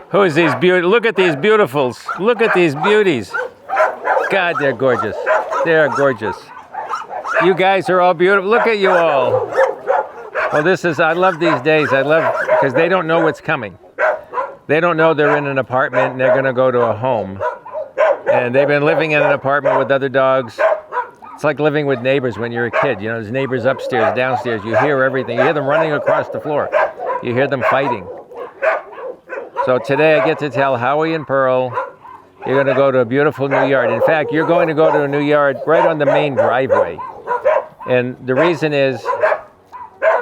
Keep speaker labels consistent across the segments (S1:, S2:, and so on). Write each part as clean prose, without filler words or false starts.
S1: Who is these look at these beautifuls. Look at these beauties. God, they're gorgeous. They're gorgeous. You guys are all beautiful. Look at you all. Well, I love these days. I love, because they don't know what's coming. They don't know they're in an apartment and they're going to go to a home. And they've been living in an apartment with other dogs. It's like living with neighbors when you're a kid. You know, there's neighbors upstairs, downstairs. You hear everything. You hear them running across the floor. You hear them fighting. So today I get to tell Howie and Pearl, you're going to go to a beautiful new yard. In fact, you're going to go to a new yard right on the main driveway. And the reason is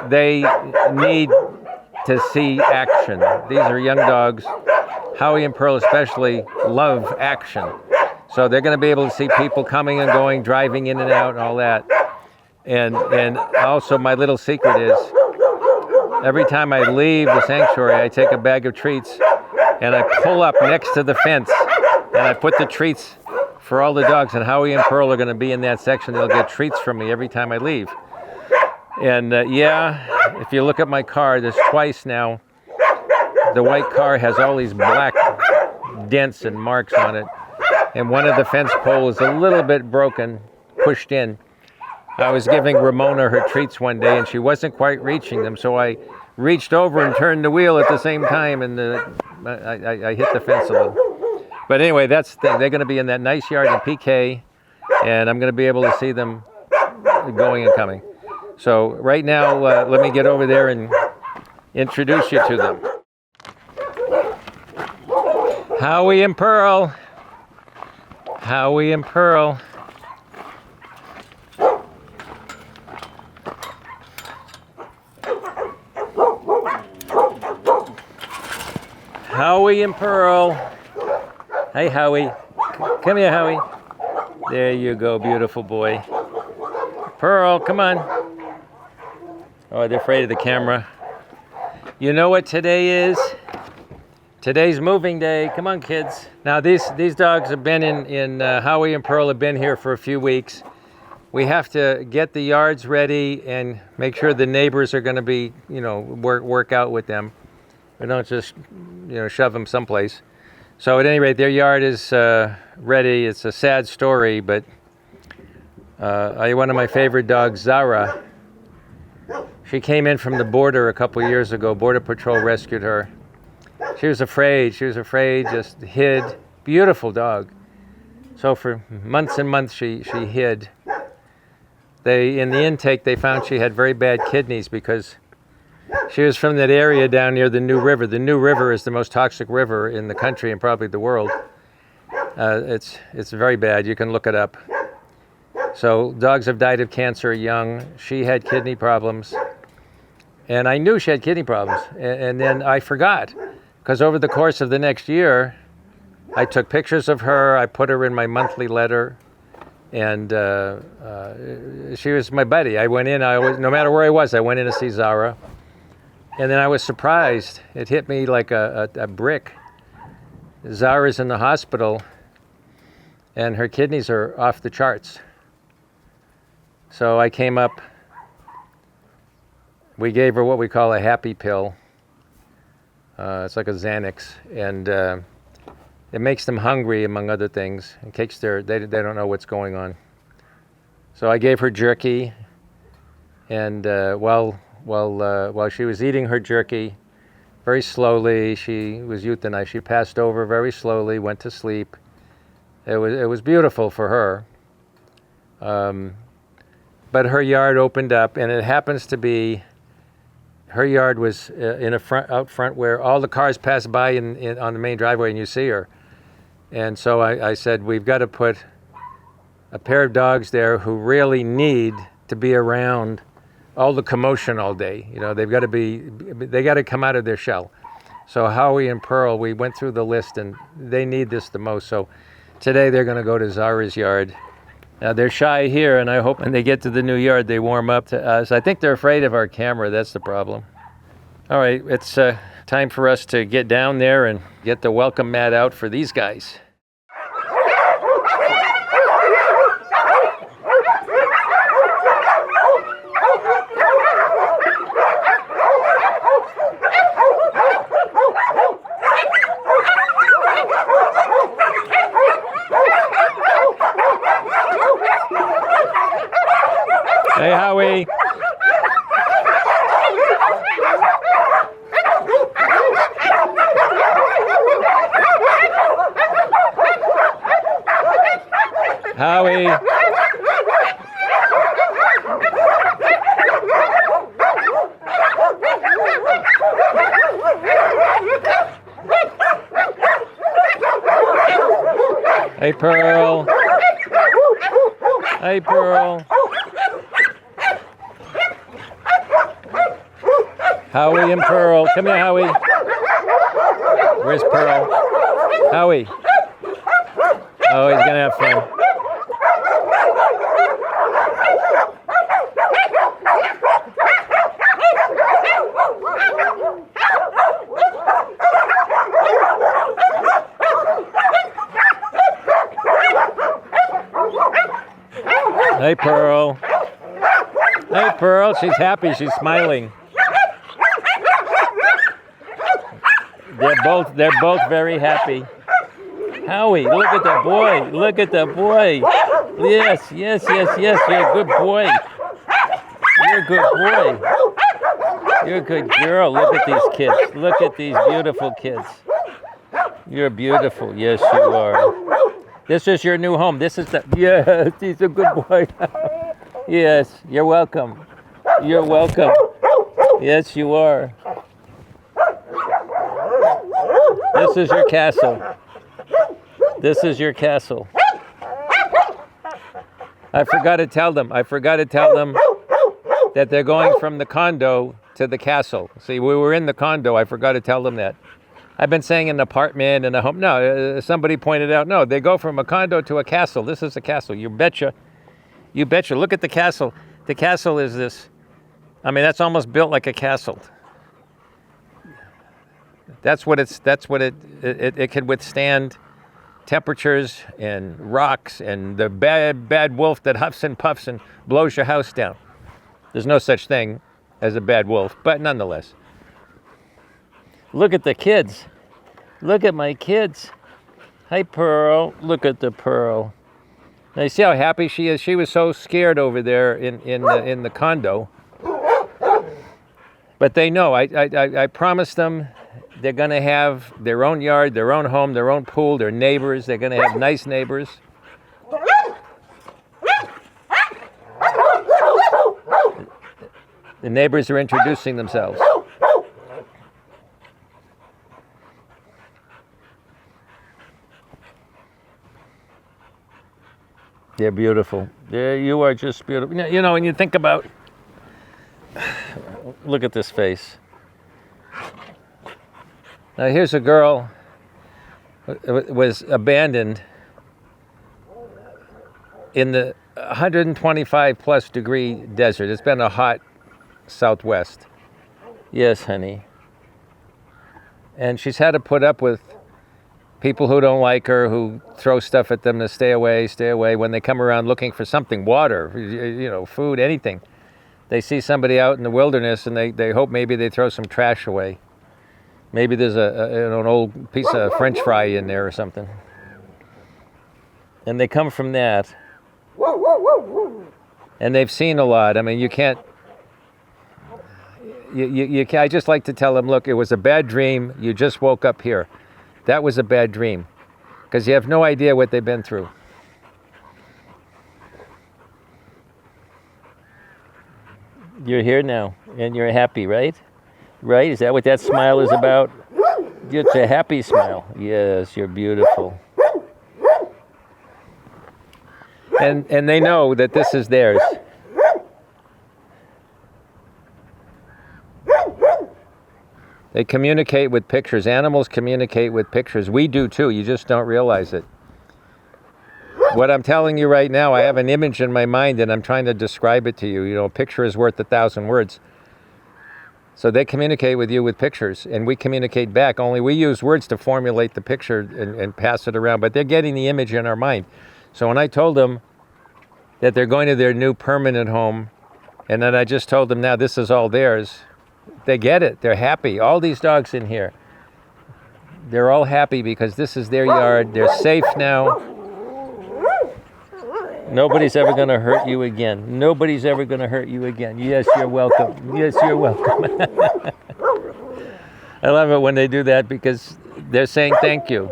S1: they need to see action. These are young dogs. Howie and Pearl especially love action. So they're going to be able to see people coming and going, driving in and out and all that. And also my little secret is, every time I leave the sanctuary, I take a bag of treats and I pull up next to the fence and I put the treats for all the dogs. And Howie and Pearl are going to be in that section. They'll get treats from me every time I leave. And yeah, if you look at my car, there's twice now. The white car has all these black dents and marks on it. And one of the fence poles is a little bit broken, pushed in. I was giving Ramona her treats one day and she wasn't quite reaching them. So I reached over and turned the wheel at the same time and I hit the fence a little. But anyway, that's the thing. They're going to be in that nice yard in PK and I'm going to be able to see them going and coming. So right now, let me get over there and introduce you to them. Howie and Pearl. Howie and Pearl. Howie and Pearl. Hey, Howie. Come here, Howie. There you go, beautiful boy. Pearl, come on. Oh, they're afraid of the camera. You know what today is? Today's moving day. Come on, kids. Now, these dogs have been in Howie and Pearl have been here for a few weeks. We have to get the yards ready and make sure the neighbors are going to be, work out with them. We don't just, shove them someplace. So at any rate, their yard is ready. It's a sad story, but one of my favorite dogs, Zara, she came in from the border a couple years ago. Border Patrol rescued her. She was afraid, just hid. Beautiful dog. So for months and months she hid. In the intake, they found she had very bad kidneys because she was from that area down near the New River. The New River is the most toxic river in the country and probably the world. It's very bad. You can look it up. So dogs have died of cancer young. She had kidney problems. And I knew she had kidney problems. And then I forgot. Because over the course of the next year, I took pictures of her. I put her in my monthly letter. And she was my buddy. I went in. No matter where I was, I went in to see Zara. And then I was surprised. It hit me like a brick. Zara's in the hospital. And her kidneys are off the charts. So I came up. We gave her what we call a happy pill. It's like a Xanax, and it makes them hungry, among other things. In case they don't know what's going on. So I gave her jerky, and while she was eating her jerky, very slowly, she was euthanized. She passed over very slowly, went to sleep. It was beautiful for her. But her yard opened up, and it happens to be. Her yard was out front where all the cars pass by on the main driveway and you see her. And so I said, we've got to put a pair of dogs there who really need to be around all the commotion all day. They got to come out of their shell. So Howie and Pearl, we went through the list and they need this the most. So today they're going to go to Zara's yard. Now they're shy here, and I hope when they get to the new yard, they warm up to us. I think they're afraid of our camera. That's the problem. All right, it's time for us to get down there and get the welcome mat out for these guys. Howie. Hey, Pearl. Hey, Pearl. Howie and Pearl. Come here, Howie. Where's Pearl? Howie. Oh, he's gonna have fun. Hey, Pearl. Hey, Pearl. She's happy. She's smiling. They're both very happy. Howie, look at the boy. Look at the boy. Yes. You're a good boy. You're a good boy. You're a good girl. Look at these kids. Look at these beautiful kids. You're beautiful. Yes, you are. This is your new home. This is the... Yes, he's a good boy. Yes, you're welcome. You're welcome. Yes, you are. This is your castle. This is your castle. I forgot to tell them that they're going from the condo to the castle. See, we were in the condo. I forgot to tell them that. I've been saying an apartment and a home. No, somebody pointed out, no, they go from a condo to a castle. This is a castle. You betcha. You betcha. Look at the castle. The castle is this. I mean, that's almost built like a castle. It can withstand temperatures and rocks and the bad wolf that huffs and puffs and blows your house down. There's no such thing as a bad wolf, but nonetheless. Look at the kids. Look at my kids. Hi, Pearl. Look at the Pearl. Now you see how happy she is? She was so scared over there in the condo. But they know. I promised them they're going to have their own yard, their own home, their own pool, their neighbors. They're going to have nice neighbors. The neighbors are introducing themselves. They're beautiful. You are just beautiful. You know, when you think about... Look at this face. Now here's a girl was abandoned in the 125 plus degree desert. It's been a hot southwest. Yes, honey. And she's had to put up with people who don't like her, who throw stuff at them to stay away. When they come around looking for something, water, food, anything. They see somebody out in the wilderness and they hope maybe they throw some trash away. Maybe there's an old piece of French fry in there or something. And they come from that. And they've seen a lot. I mean, you can't... I just like to tell them, look, it was a bad dream. You just woke up here. That was a bad dream. Because you have no idea what they've been through. You're here now, and you're happy, right? Right? Is that what that smile is about? It's a happy smile. Yes, you're beautiful. And they know that this is theirs. They communicate with pictures. Animals communicate with pictures. We do too. You just don't realize it. What I'm telling you right now, I have an image in my mind and I'm trying to describe it to you. You know, a picture is worth 1,000 words. So they communicate with you with pictures and we communicate back. Only we use words to formulate the picture and pass it around. But they're getting the image in our mind. So when I told them that they're going to their new permanent home and then I just told them now this is all theirs, they get it. They're happy. All these dogs in here, they're all happy because this is their yard. They're safe now. Nobody's ever going to hurt you again. Nobody's ever going to hurt you again. Yes, you're welcome. Yes, you're welcome. I love it when they do that because they're saying thank you.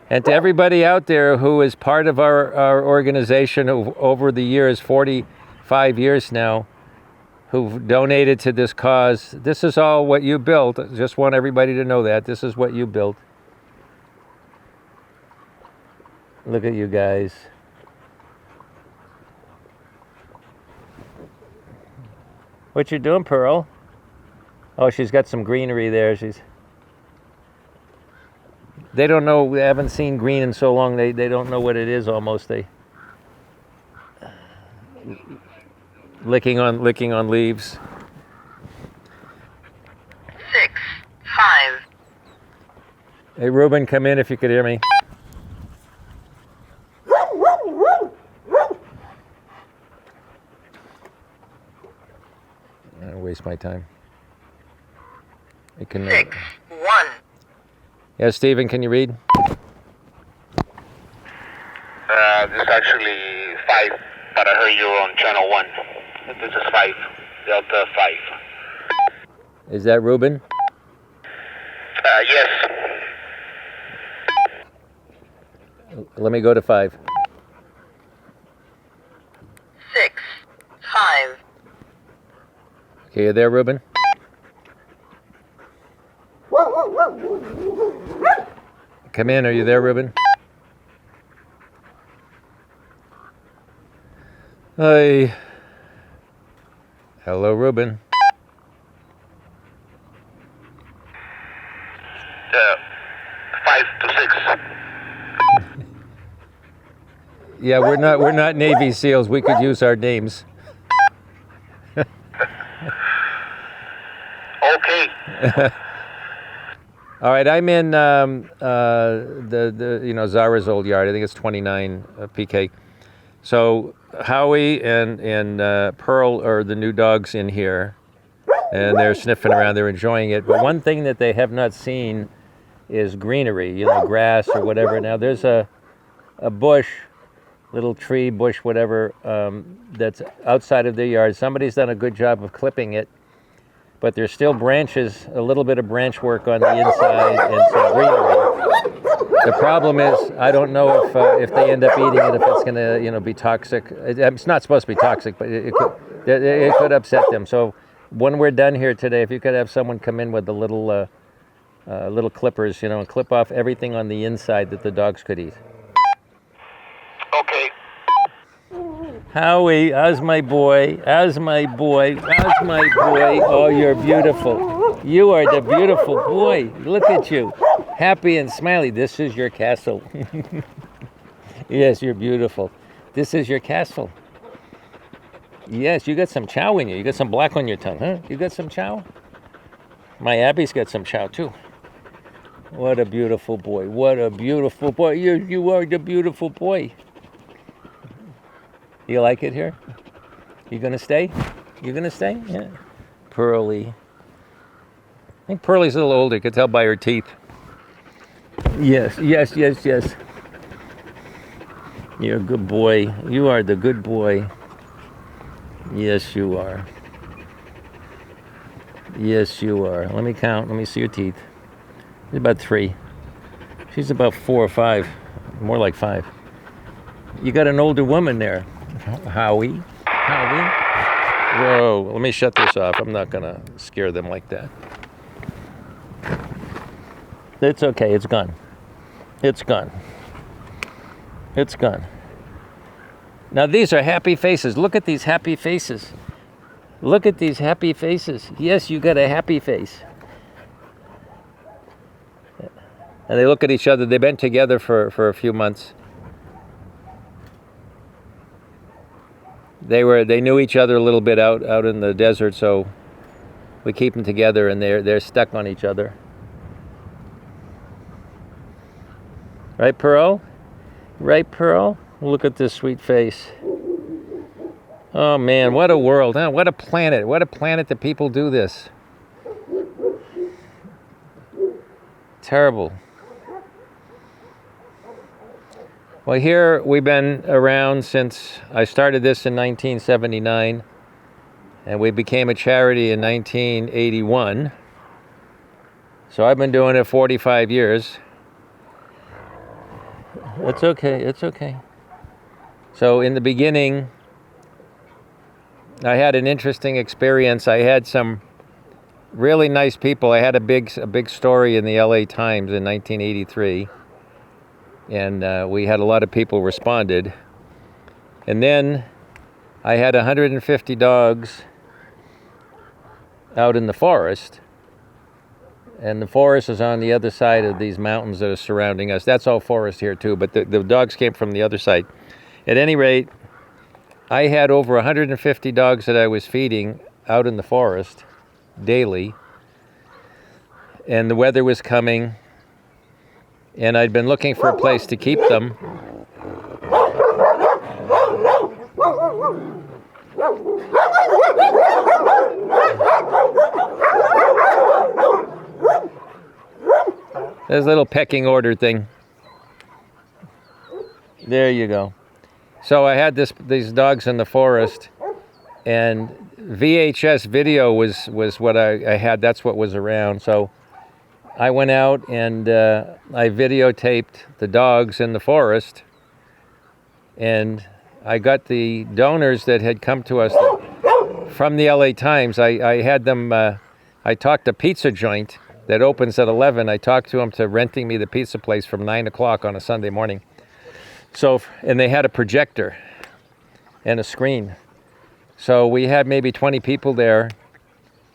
S1: And to everybody out there who is part of our organization over the years, 45 years now, who've donated to this cause, this is all what you built. Just want everybody to know that. This is what you built. Look at you guys. What you doing, Pearl? Oh, she's got some greenery there. They don't know. They haven't seen green in so long. They don't know what it is. Almost they licking on leaves.
S2: 6, 5.
S1: Hey, Ruben, come in if you could hear me. I don't waste my time. You can.
S2: 6, 1.
S1: Yeah, Stephen, can you read?
S3: This is actually 5, but I heard you on channel 1. This is 5, Delta 5.
S1: Is that Ruben?
S3: Yes.
S1: Let me go to 5.
S2: 6, 5.
S1: Okay, you there, Ruben? Come in. Are you there, Ruben? Hi. Hello, Ruben.
S3: 5 to 6.
S1: Yeah, we're not Navy SEALs. We could use our names.
S3: Okay.
S1: All right, I'm in the Zara's old yard. I think it's 29 PK. So Howie and Pearl are the new dogs in here, and they're sniffing around. They're enjoying it. But one thing that they have not seen is greenery, grass or whatever. Now there's a bush, little tree, bush, whatever, that's outside of their yard. Somebody's done a good job of clipping it, but there's still branches, a little bit of branch work on the inside and some greenery. The problem is, I don't know if they end up eating it, if it's going to, be toxic. It's not supposed to be toxic, but it could upset them. So when we're done here today, if you could have someone come in with the little clippers, and clip off everything on the inside that the dogs could eat.
S3: Okay.
S1: Howie, how's my boy? How's my boy? How's my boy? Oh, you're beautiful. You are the beautiful boy. Look at you. Happy and smiley. This is your castle. Yes, you're beautiful. This is your castle. Yes, you got some chow in you. You got some black on your tongue, huh? You got some chow? My Abby's got some chow, too. What a beautiful boy. What a beautiful boy. You are the beautiful boy. You like it here? You gonna stay? You gonna stay? Yeah. Pearly. I think Pearly's a little older. You can tell by her teeth. Yes. You're a good boy. You are the good boy. Yes, you are. Yes, you are. Let me count. Let me see your teeth. It's about 3. She's about 4 or 5. More like 5. You got an older woman there. Howie. Whoa, let me shut this off. I'm not gonna scare them like that. It's okay, it's gone. It's gone. Now these are happy faces. Look at these happy faces. Look at these happy faces. Yes, you got a happy face. And they look at each other. They've been together for a few months. They knew each other a little bit out in the desert, so we keep them together, and they're stuck on each other. Right, Pearl? Right, Pearl? Look at this sweet face. Oh man, what a world, huh? What a planet. What a planet that people do this. Terrible. Well, here we've been around since I started this in 1979, and we became a charity in 1981. So I've been doing it 45 years. It's okay. It's okay. So in the beginning, I had an interesting experience. I had some really nice people. I had a big story in the LA Times in 1983, and we had a lot of people responded. And then I had 150 dogs out in the forest, and the forest is on the other side of these mountains that are surrounding us. That's all forest here too, but the dogs came from the other side. At any rate, I had over 150 dogs that I was feeding out in the forest daily, and the weather was coming, and I'd been looking for a place to keep them. There's a little pecking order thing. There you go. So I had these dogs in the forest, and VHS video was what I had. That's what was around. So I went out and I videotaped the dogs in the forest, and I got the donors that had come to us from the LA Times. I had them, I talked a pizza joint that opens at 11. I talked to them to renting me the pizza place from 9 o'clock on a Sunday morning. So, and they had a projector and a screen. So we had maybe 20 people there,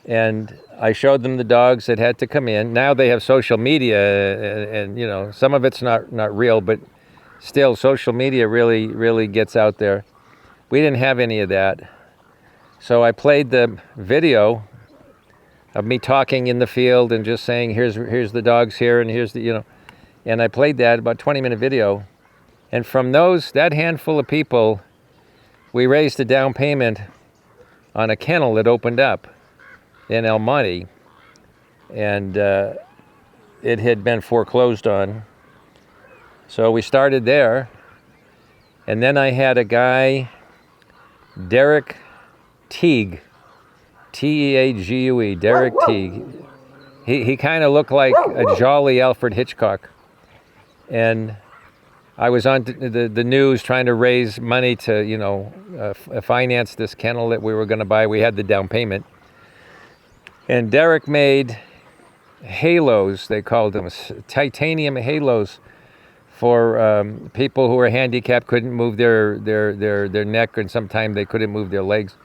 S1: and I showed them the dogs that had to come in. Now they have social media, and you know, some of it's not real, but still social media really gets out there. We didn't have any of that. So I played the video of me talking in the field and just saying, here's the dogs here, and here's the, you know, and I played that, about 20-minute video. And from that handful of people, we raised a down payment on a kennel that opened up in El Monte, and it had been foreclosed on. So we started there, and then I had a guy, Derek Teague, Teague, Derek Teague. He kind of looked like a jolly Alfred Hitchcock, and I was on the news trying to raise money to, you know, finance this kennel that we were going to buy. We had the down payment. And Derek made halos, they called them, titanium halos for people who were handicapped, couldn't move their neck, and sometimes they couldn't move their legs.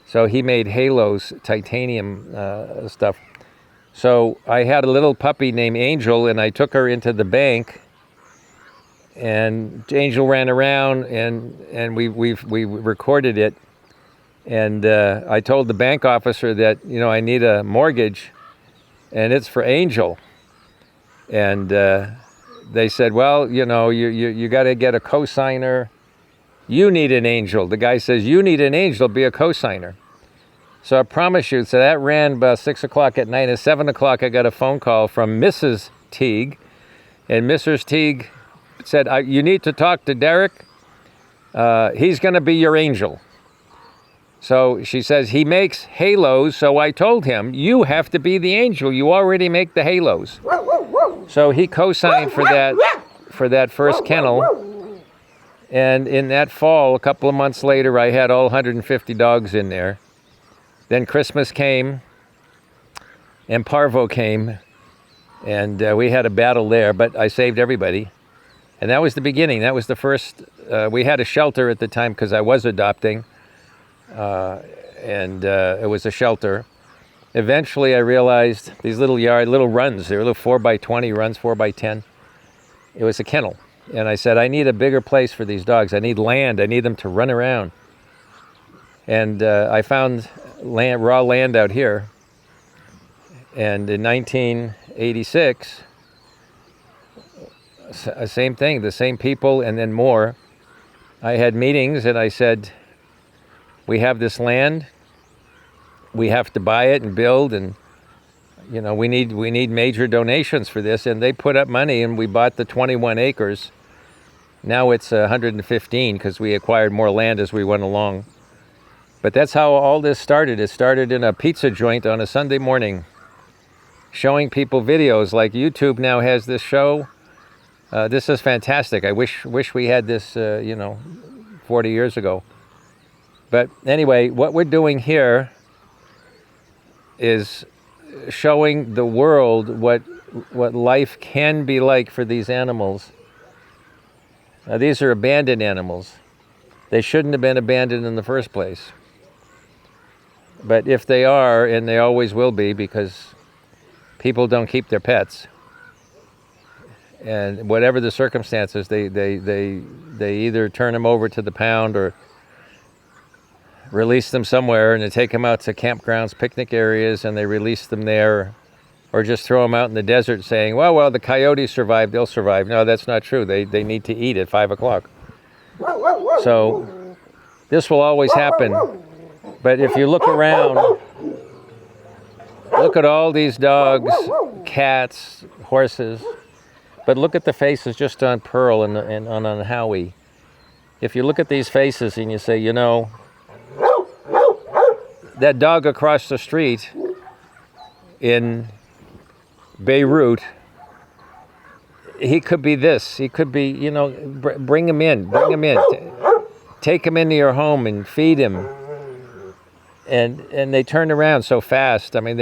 S1: So he made halos, titanium stuff. So I had a little puppy named Angel, and I took her into the bank, and Angel ran around, and we recorded it, and I told the bank officer that, you know, I need a mortgage, and it's for Angel, and they said, well, you know, you got to get a cosigner. You need an angel. The guy says, you need an angel, be a cosigner. So I promise you, so that ran about 6 o'clock at night. At 7 o'clock, I got a phone call from Mrs. Teague, and Mrs. Teague said, you need to talk to Derek. He's going to be your angel. So she says, he makes halos. So I told him, you have to be the angel. You already make the halos. So he co-signed for that first kennel. And in that fall, a couple of months later, I had all 150 dogs in there. Then Christmas came, and Parvo came, and we had a battle there, but I saved everybody. And that was the beginning. That was the first. We had a shelter at the time because I was adopting, and it was a shelter. Eventually, I realized these little runs, they were little 4x20 runs, 4x10. It was a kennel. And I said, I need a bigger place for these dogs. I need land. I need them to run around. And I found raw land out here. And in 1986, same thing, the same people and then more. I had meetings and I said, we have this land. We have to buy it and build, and you know, we need major donations for this. And they put up money, and we bought the 21 acres. Now it's 115 because we acquired more land as we went along. But that's how all this started. It started in a pizza joint on a Sunday morning, showing people videos like YouTube now has this show. This is fantastic. I wish we had this, 40 years ago. But anyway, what we're doing here is showing the world what life can be like for these animals. Now, these are abandoned animals. They shouldn't have been abandoned in the first place. But if they are, and they always will be, because people don't keep their pets, and whatever the circumstances, they either turn them over to the pound or release them somewhere, and they take them out to campgrounds, picnic areas, and they release them there, or just throw them out in the desert saying, well, the coyotes survived, they'll survive. No, that's not true. They need to eat at 5 o'clock. So this will always happen. But if you look around, look at all these dogs, cats, horses, but look at the faces just on Pearl and on Howie. If you look at these faces and you say, that dog across the street in Beirut, he could be this. He could be, bring him in. Take him into your home and feed him. And they turned around so fast. I mean,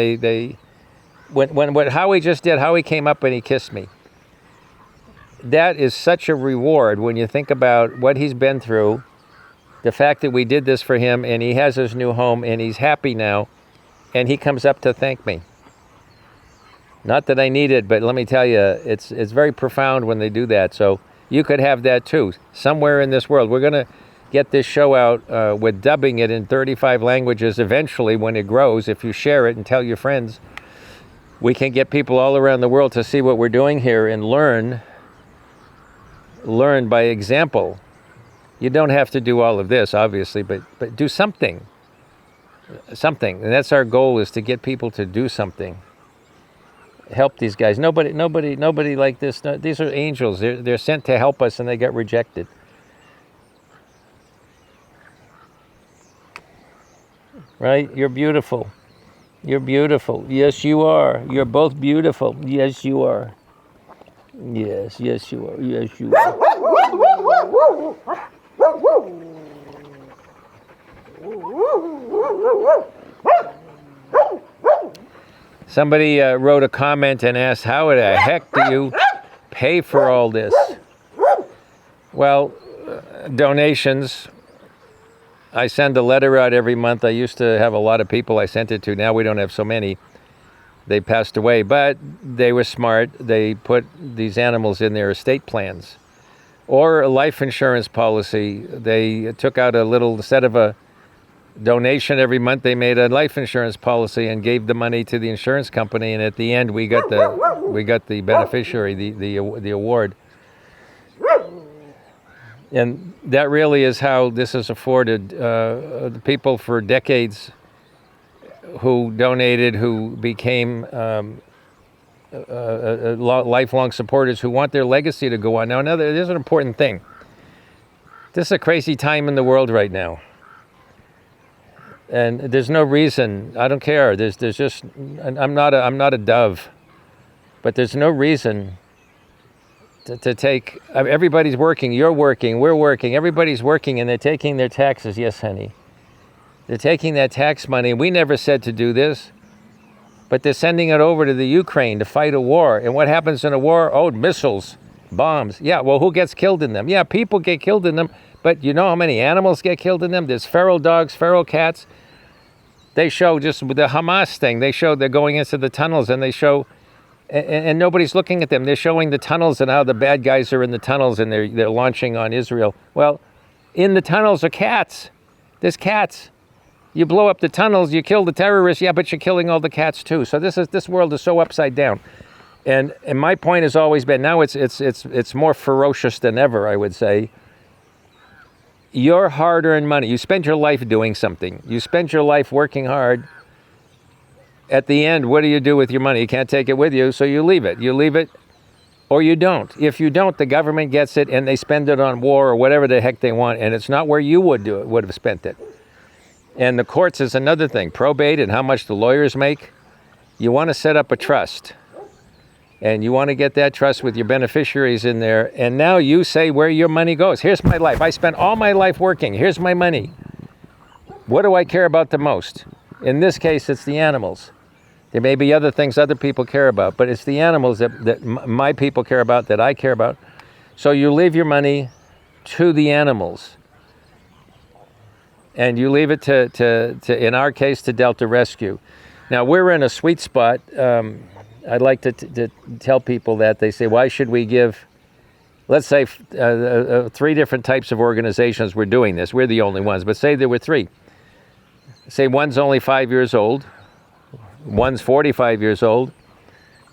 S1: when what Howie just did, Howie came up and he kissed me. That is such a reward when you think about what he's been through, the fact that we did this for him, and he has his new home, and he's happy now, and he comes up to thank me. Not that I need it, but let me tell you, it's very profound when they do that. So you could have that too, somewhere in this world. We're going to get this show out with dubbing it in 35 languages eventually when it grows. If you share it and tell your friends, we can get people all around the world to see what we're doing here and learn by example. You don't have to do all of this, obviously, but do something. And that's our goal, is to get people to do something. Help these guys. Nobody like this. No, these are angels. They're sent to help us, and they got rejected. Right? You're beautiful. You're beautiful. Yes, you are. You're both beautiful. Yes, you are. Yes, you are. Yes, you are. Somebody wrote a comment and asked, how the heck do you pay for all this? Well, donations. I send a letter out every month. I used to have a lot of people I sent it to. Now we don't have so many. They passed away, but they were smart. They put these animals in their estate plans. Or a life insurance policy. They took out a little, instead of a donation every month, they made a life insurance policy and gave the money to the insurance company, and at the end we got the beneficiary, the award. And that really is how this is afforded. The people for decades who donated, who became lifelong supporters, who want their legacy to go on. Now, there's an important thing. This is a crazy time in the world right now. And there's no reason, I don't care, there's just, I'm not a dove, but there's no reason to take, everybody's working, you're working, we're working, everybody's working, and they're taking their taxes. Yes, honey. They're taking that tax money. We never said to do this, but they're sending it over to the Ukraine to fight a war. And what happens in a war? Oh, missiles, bombs. Yeah, well, who gets killed in them? Yeah, people get killed in them, but you know how many animals get killed in them? There's feral dogs, feral cats. They show just with the Hamas thing, they show they're going into the tunnels, and they show, and nobody's looking at them. They're showing the tunnels and how the bad guys are in the tunnels, and they're launching on Israel. Well, in the tunnels are cats. There's cats. You blow up the tunnels, you kill the terrorists, yeah, but you're killing all the cats too. So this world is so upside down. And my point has always been, now it's more ferocious than ever, I would say. Your hard-earned money, you spend your life doing something. You spend your life working hard. At the end, what do you do with your money? You can't take it with you, so you leave it. You leave it, or you don't. If you don't, the government gets it, and they spend it on war or whatever the heck they want, and it's not where you would have spent it. And the courts is another thing. Probate and how much the lawyers make. You want to set up a trust. and you want to get that trust with your beneficiaries in there, and now you say where your money goes. Here's my life. I spent all my life working. Here's my money. What do I care about the most? In this case, it's the animals. There may be other things other people care about, but it's the animals that my people care about, that I care about. So you leave your money to the animals. And you leave it to in our case, to Delta Rescue. Now, we're in a sweet spot. I'd like to tell people that. They say, why should we give, let's say 3 different types of organizations were doing this. We're the only ones, but say there were 3. Say one's only 5 years old, one's 45 years old,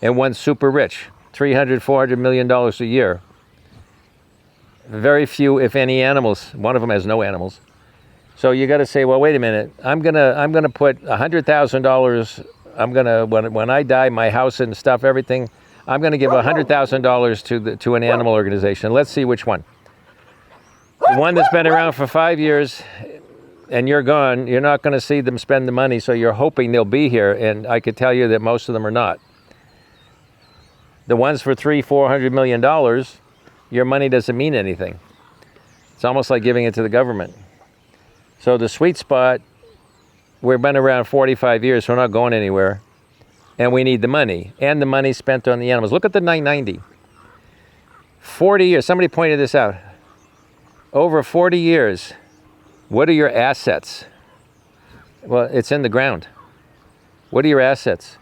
S1: and one's super rich, $300, $400 million a year. Very few, if any, animals. One of them has no animals. So you got to say, well, wait a minute. I'm gonna put $100,000. I'm gonna when I die, my house and stuff, everything. I'm gonna give $100,000 to an animal organization. Let's see which one. The one that's been around for 5 years, and you're gone. You're not going to see them spend the money, so you're hoping they'll be here. And I could tell you that most of them are not. The ones for $300-400 million, your money doesn't mean anything. It's almost like giving it to the government. So the sweet spot, we've been around 45 years, so we're not going anywhere. And we need the money. And the money spent on the animals. Look at the 990. 40 years. Somebody pointed this out. Over 40 years, what are your assets? Well, it's in the ground. What are your assets?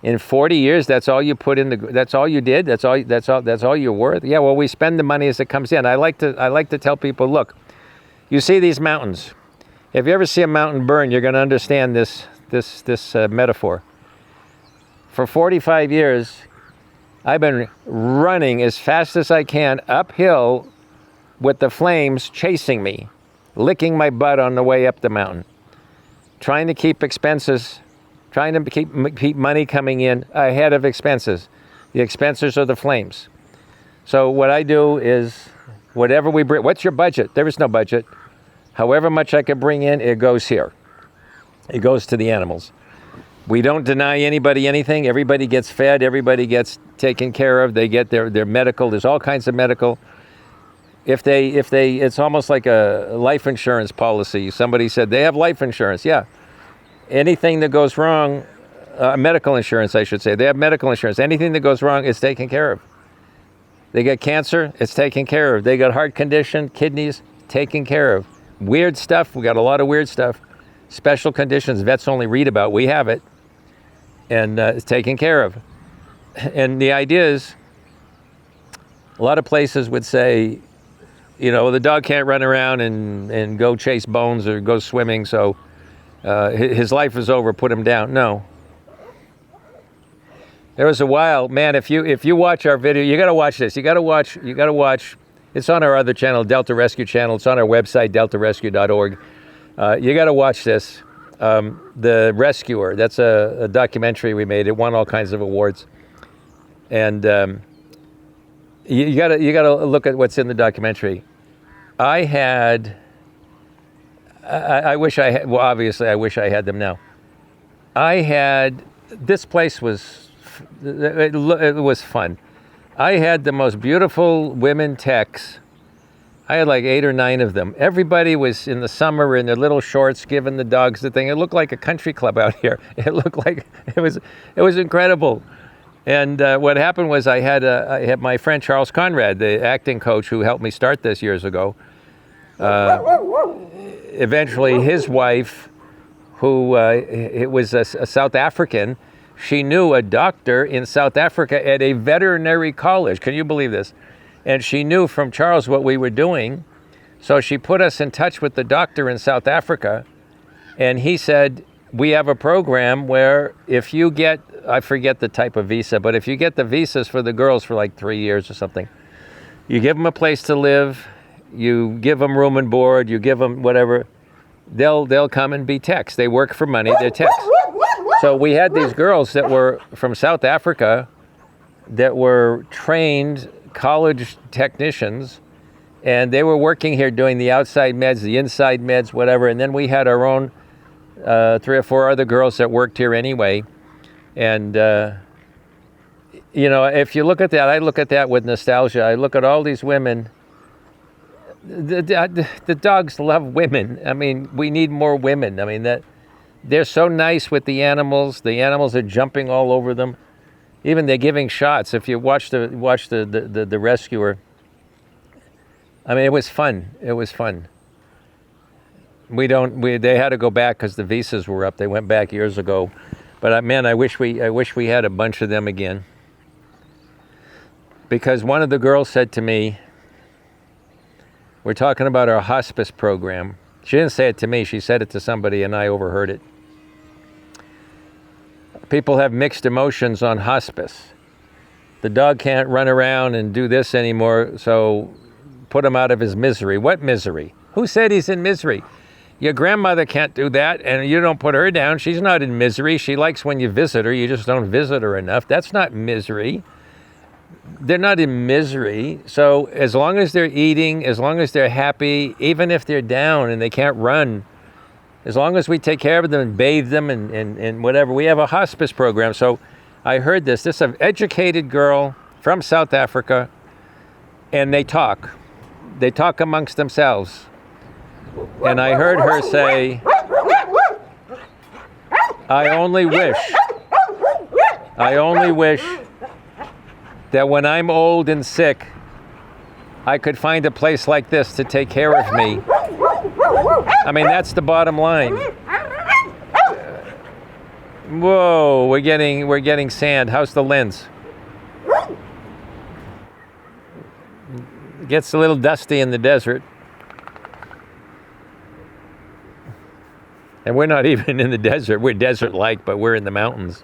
S1: In 40 years, that's all you put in the. That's all you did. That's all you're worth. Yeah. Well, we spend the money as it comes in. I like to tell people, look. You see these mountains. If you ever see a mountain burn, you're going to understand this metaphor. For 45 years, I've been running as fast as I can uphill with the flames chasing me, licking my butt on the way up the mountain, trying to keep expenses, trying to keep money coming in ahead of expenses. The expenses are the flames. So what I do is, whatever we bring, what's your budget? There is no budget. However much I can bring in, it goes here. It goes to the animals. We don't deny anybody anything. Everybody gets fed. Everybody gets taken care of. They get their medical. There's all kinds of medical. If they, it's almost like a life insurance policy. Somebody said they have life insurance. Yeah. Anything that goes wrong, medical insurance, I should say. They have medical insurance. Anything that goes wrong is taken care of. They get cancer, it's taken care of. They got heart condition, kidneys, taken care of. Weird stuff, we got a lot of weird stuff. Special conditions vets only read about, we have it. And it's taken care of. And the idea is, a lot of places would say, you know, the dog can't run around and go chase bones or go swimming, so his life is over, put him down. No. There was a while, man, if you watch our video, you got to watch this. You got to watch. It's on our other channel, Delta Rescue channel. It's on our website, deltarescue.org. You got to watch this. The Rescuer, that's a documentary we made. It won all kinds of awards. And you got to look at what's in the documentary. I wish I had, well, obviously I wish I had them now. This place was, it was fun. I had the most beautiful women techs. I had like 8 or 9 of them. Everybody was in the summer in their little shorts, giving the dogs the thing. It looked like a country club out here. It looked like, it was incredible. And what happened was I had my friend Charles Conrad, the acting coach who helped me start this years ago. Eventually his wife, who it was a South African, she knew a doctor in South Africa at a veterinary college. Can you believe this? And she knew from Charles what we were doing. So she put us in touch with the doctor in South Africa. And he said, we have a program where if you get, I forget the type of visa, but if you get the visas for the girls for like 3 years or something, you give them a place to live, you give them room and board, you give them whatever, they'll come and be techs. They work for money, they're techs. So we had these girls that were from South Africa that were trained college technicians, and they were working here doing the outside meds, the inside meds, whatever. And then we had our own 3 or 4 other girls that worked here anyway. And you know, if you look at that, I look at that with nostalgia. I look at all these women. The dogs love women. I mean, we need more women. I mean, that they're so nice with the animals. The animals are jumping all over them. Even they're giving shots. If you watch the rescuer, I mean, it was fun. It was fun. They had to go back because the visas were up. They went back years ago. But man, I wish we had a bunch of them again. Because one of the girls said to me, we're talking about our hospice program. She didn't say it to me. She said it to somebody, and I overheard it. People have mixed emotions on hospice. The dog can't run around and do this anymore, so put him out of his misery. What misery? Who said he's in misery? Your grandmother can't do that, and you don't put her down. She's not in misery. She likes when you visit her. You just don't visit her enough. That's not misery. They're not in misery. So as long as they're eating, as long as they're happy, even if they're down and they can't run, as long as we take care of them and bathe them and whatever, we have a hospice program. So I heard this. This is an educated girl from South Africa, and they talk. They talk amongst themselves. And I heard her say, I only wish that when I'm old and sick, I could find a place like this to take care of me. I mean, that's the bottom line. Whoa, we're getting sand. How's the lens? It gets a little dusty in the desert. And we're not even in the desert. We're desert-like, but we're in the mountains.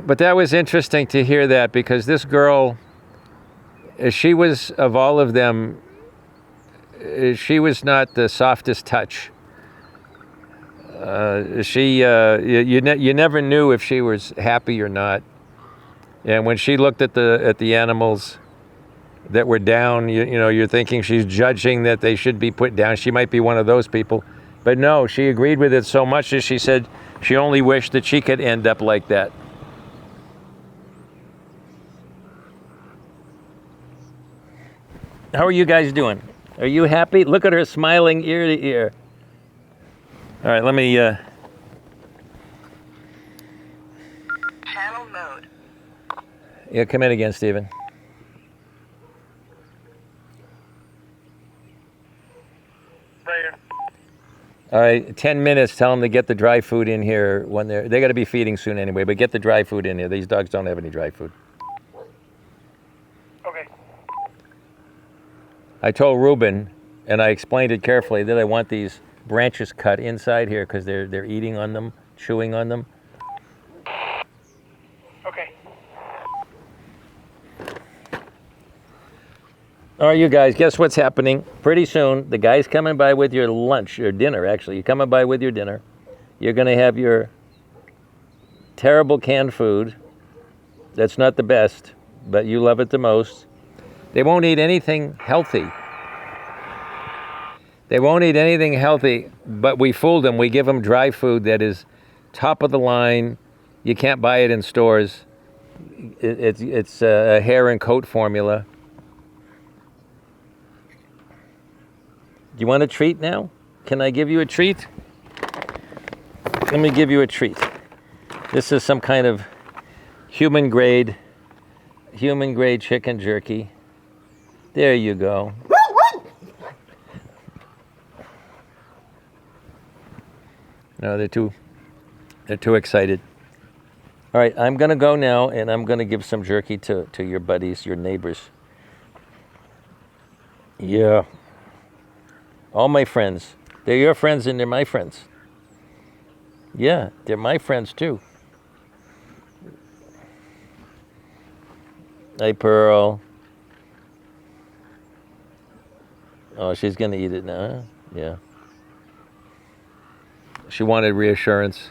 S1: But that was interesting to hear that, because this girl, she was, of all of them, she was not the softest touch. You never knew if she was happy or not. And when she looked at the animals that were down, you know, you're thinking she's judging that they should be put down. She might be one of those people. But no, she agreed with it so much that she said she only wished that she could end up like that. How are you guys doing? Are you happy? Look at her smiling ear to ear. All right, let me...
S2: Channel mode.
S1: Yeah, come in again, Stephen. All right, 10 minutes. Tell them to get the dry food in here when they got to be feeding soon anyway, but get the dry food in here. These dogs don't have any dry food.
S3: Okay.
S1: I told Ruben, and I explained it carefully, that I want these branches cut inside here because they're eating on them, chewing on them.
S3: Okay.
S1: All right, you guys, guess what's happening? Pretty soon, the guy's coming by with your lunch, your dinner, actually. You're coming by with your dinner. You're going to have your terrible canned food. That's not the best, but you love it the most. They won't eat anything healthy. They won't eat anything healthy, but we fooled them. We give them dry food that is top of the line. You can't buy it in stores. It's a hair and coat formula. Do you want a treat now? Can I give you a treat? Let me give you a treat. This is some kind of human grade chicken jerky. There you go. No, they're too excited. All right, I'm gonna go now, and I'm gonna give some jerky to your buddies, your neighbors. Yeah. All my friends. They're your friends and they're my friends. Yeah, they're my friends too. Hey, Pearl. Oh, she's gonna eat it now, huh? Yeah. She wanted reassurance.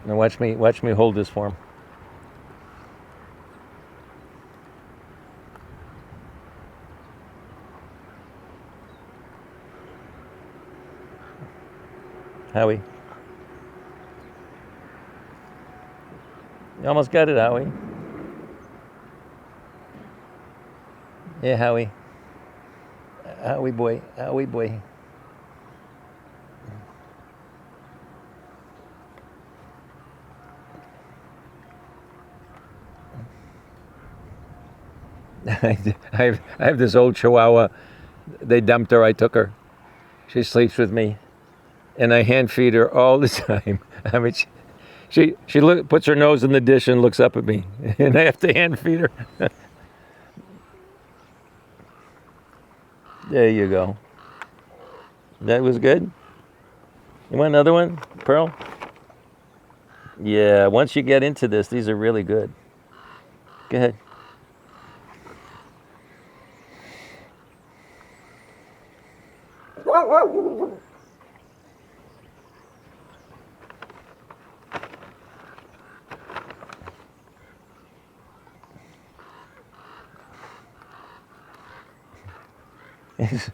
S1: Now watch me hold this for him. Howie. You almost got it, Howie. Yeah, Howie. Howie boy. Howie boy. I have this old Chihuahua. They dumped her. I took her. She sleeps with me, and I hand feed her all the time. I mean, she puts her nose in the dish and looks up at me, and I have to hand feed her. There you go. That was good. You want another one, Pearl? Yeah. Once you get into this, these are really good. Go ahead. As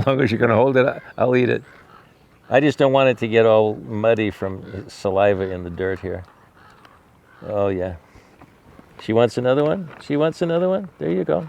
S1: long as you're going to hold it, I'll eat it. I just don't want it to get all muddy from saliva in the dirt here. Oh, yeah. She wants another one? She wants another one? There you go.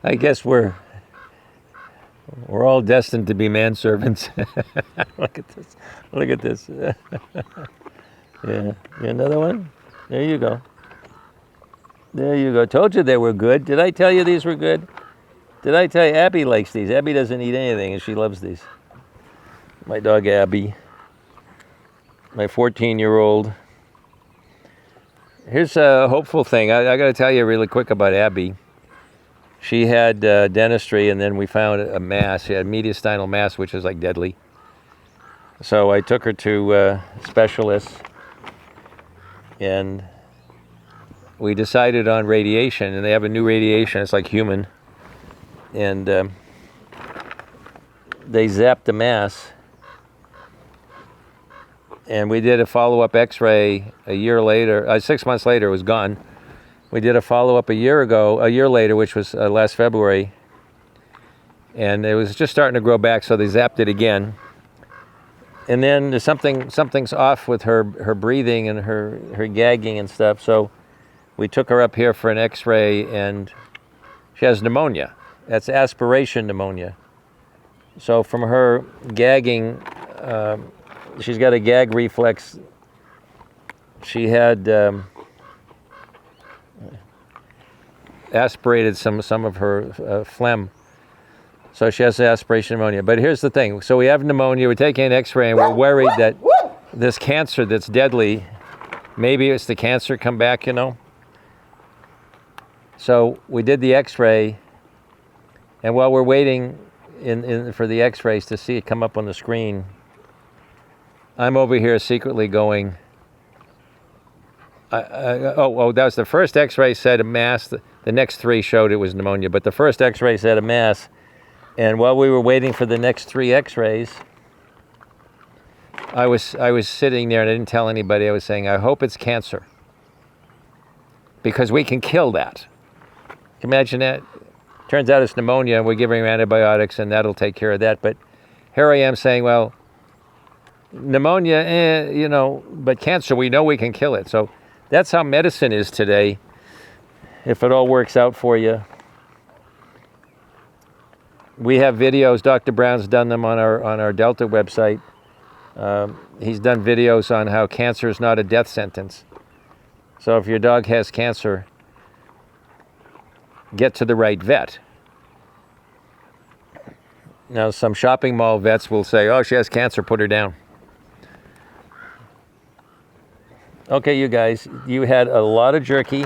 S1: I guess we're all destined to be manservants. Look at this. Look at this. Yeah. Another one? There you go. There you go. Told you they were good. Did I tell you these were good? Did I tell you? Abby likes these. Abby doesn't eat anything, and she loves these. My dog Abby. My 14-year-old. Here's a hopeful thing. I got to tell you really quick about Abby. She had dentistry, and then we found a mass. She had mediastinal mass, which is like deadly. So I took her to specialists, and we decided on radiation. And they have a new radiation. It's like human. And they zapped the mass. And we did a follow-up X-ray a year later. 6 months later, it was gone. We did a follow-up a year later, which was last February. And it was just starting to grow back, so they zapped it again. And then there's something's off with her breathing and her gagging and stuff. So we took her up here for an X-ray, and she has pneumonia. That's aspiration pneumonia. So from her gagging, she's got a gag reflex. She had aspirated some of her phlegm. So she has aspiration pneumonia. But here's the thing. So we have pneumonia. We're taking an X-ray, and we're worried that this cancer that's deadly, maybe it's the cancer come back, So we did the X-ray, and while we're waiting for the X-rays to see it come up on the screen, I'm over here secretly going, that was the first X-ray said a mass. The next three showed it was pneumonia, but the first X-ray said a mass. And while we were waiting for the next three X-rays, I was sitting there and I didn't tell anybody. I was saying, I hope it's cancer, because we can kill that. Imagine that. Turns out it's pneumonia, and we're giving her antibiotics, and that'll take care of that. But here I am saying, well, pneumonia, but cancer, we know we can kill it. So that's how medicine is today, if it all works out for you. We have videos. Dr. Brown's done them on our Delta website. He's done videos on how cancer is not a death sentence. So if your dog has cancer, get to the right vet. Now, some shopping mall vets will say, oh, she has cancer, put her down. Okay, you guys, you had a lot of jerky.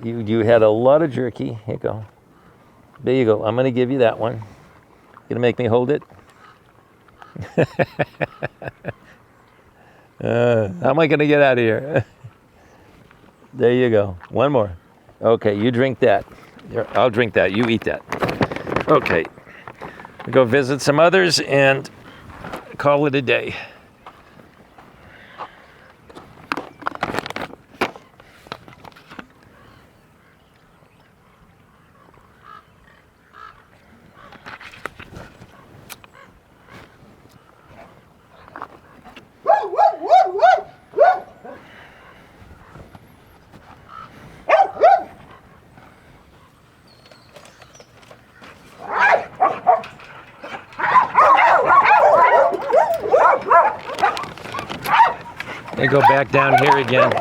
S1: You had a lot of jerky. Here you go. There you go. I'm going to give you that one. Going to make me hold it? How am I going to get out of here? There you go. One more. Okay, you drink that. Here, I'll drink that. You eat that. Okay. Go visit some others and call it a day. They go back down here again.